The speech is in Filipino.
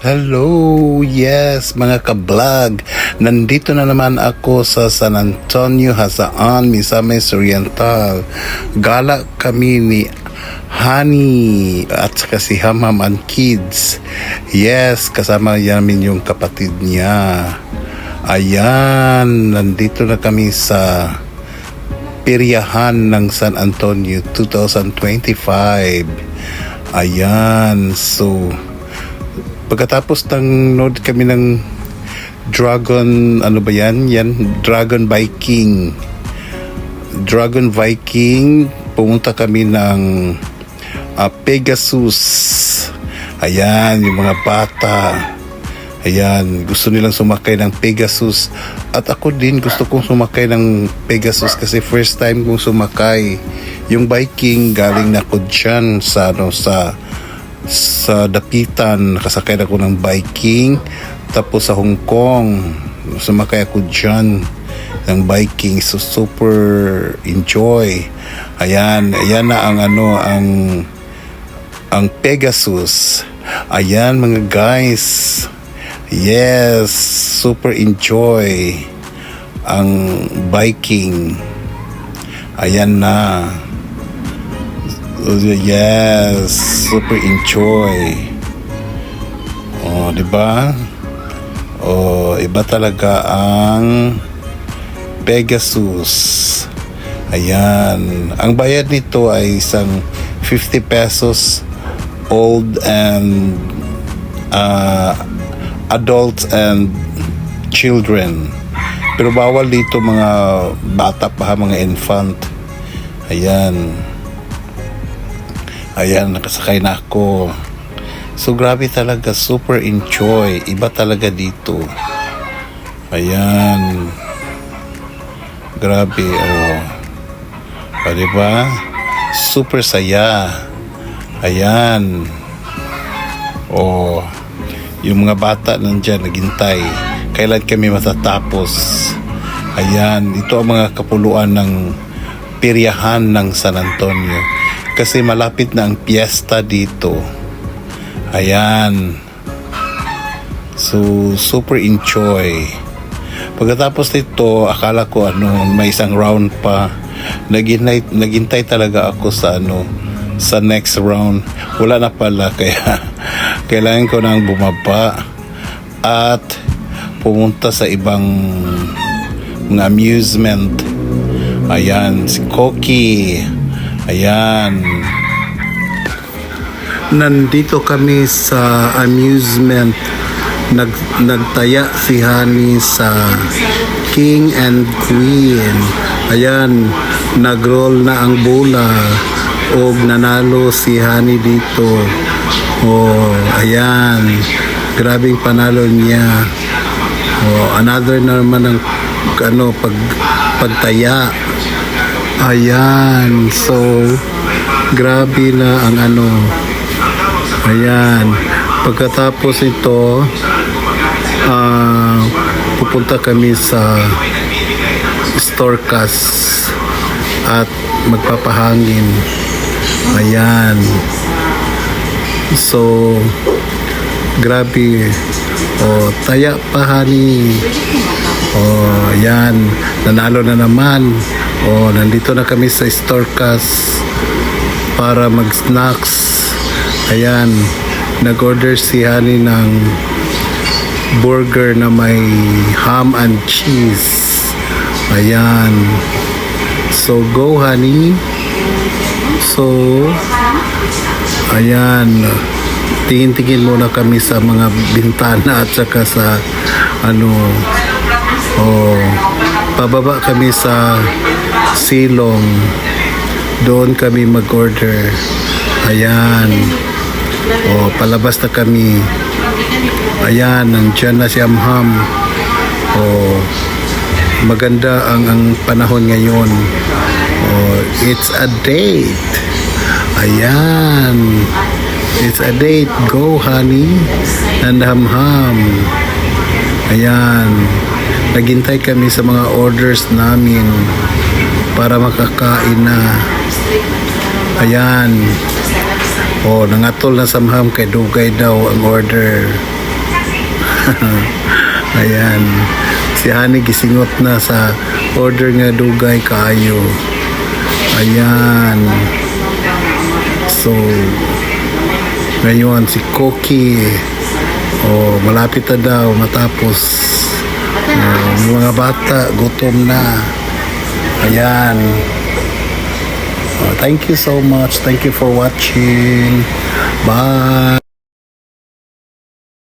Hello, yes mga ka-vlog. Nandito na naman ako sa San Antonio, Hazaan, Misamis Oriental. Gala kami ni Honey at saka si Hamham and Kids. Yes, kasama namin yung kapatid niya. Ayan, nandito na kami sa Piryahan ng San Antonio 2025. Ayan, so pagkatapos ng nod kami ng Dragon, ano ba yan? Dragon Viking. Pumunta kami ng Pegasus. Ayan, yung mga bata. Ayan, gusto nilang sumakay ng Pegasus. At ako din gusto kong sumakay ng Pegasus kasi first time kong sumakay. Yung Viking, galing na ako dyan sa Dapitan, nakasakay ako ng Viking. Tapos sa Hong Kong sumakay ako dyan ng Viking, so super enjoy. Ayan na ang Pegasus. Ayan mga guys, yes, super enjoy ang Viking. Ayan na. Yes, super enjoy. Oh, 'di ba? Oh, iba talaga ang Pegasus. Ayan. Ang bayad nito ay isang 50 pesos old and adults and children. Pero bawal dito mga bata pa, mga infant. Ayan, nakasakay na ako. So, grabe talaga. Super enjoy. Iba talaga dito. Ayan. Grabe, oh. O, diba? Super saya. Ayan. Oh. Yung mga bata nandyan, naghintay. Kailan kami matatapos? Ayan. Ito ang mga kapuluan ng Piryahan ng San Antonio. Kasi malapit na ang piyesta dito. Ayan. So, super enjoy. Pagkatapos nito, akala ko may isang round pa. Naghintay talaga ako sa next round. Wala na pala, kaya kailangan ko nang bumaba at pumunta sa ibang mga amusement. Ayan, si Koki. Ayan. Nandito kami sa amusement. Nagtaya si Honey sa King and Queen. Ayan, nagroll na ang bola. O nanalo si Honey dito. Oh, ayan. Grabing panalo niya. Oh, another naman ang pagtaya. Ayan, so grabe na ang Ayan, pagkatapos ito pupunta kami sa Storkas at magpapahangin. Ayan, so grabe. Oh, taya pa Honey. Oh, ayan, nanalo na naman. Oh, nandito na kami sa Storkas para mag-snacks. Ayan, nag-order si Honey ng burger na may ham and cheese. Ayan. So, go Honey. So, ayan. Tingin-tingin muna kami sa mga bintana at saka sa pababa kami sa silong. Doon kami mag-order. Ayan. Oh, palabas na kami. Ayan, nandyan na si Hamham. Oh, maganda ang panahon ngayon. Oh, it's a date. Ayan. It's a date. Go Honey and Hamham. Ayan. Naghintay kami sa mga orders namin para makakain na. Ayan. Oh, nangatol na samham kay dugay daw ang order. Ayan. Si Hani gisingot na sa order nga dugay kaayo. Ayan. So, ngayon si Koki, malapit na daw matapos. Yung mga bata, gutom na. Ayan. Thank you so much. Thank you for watching. Bye.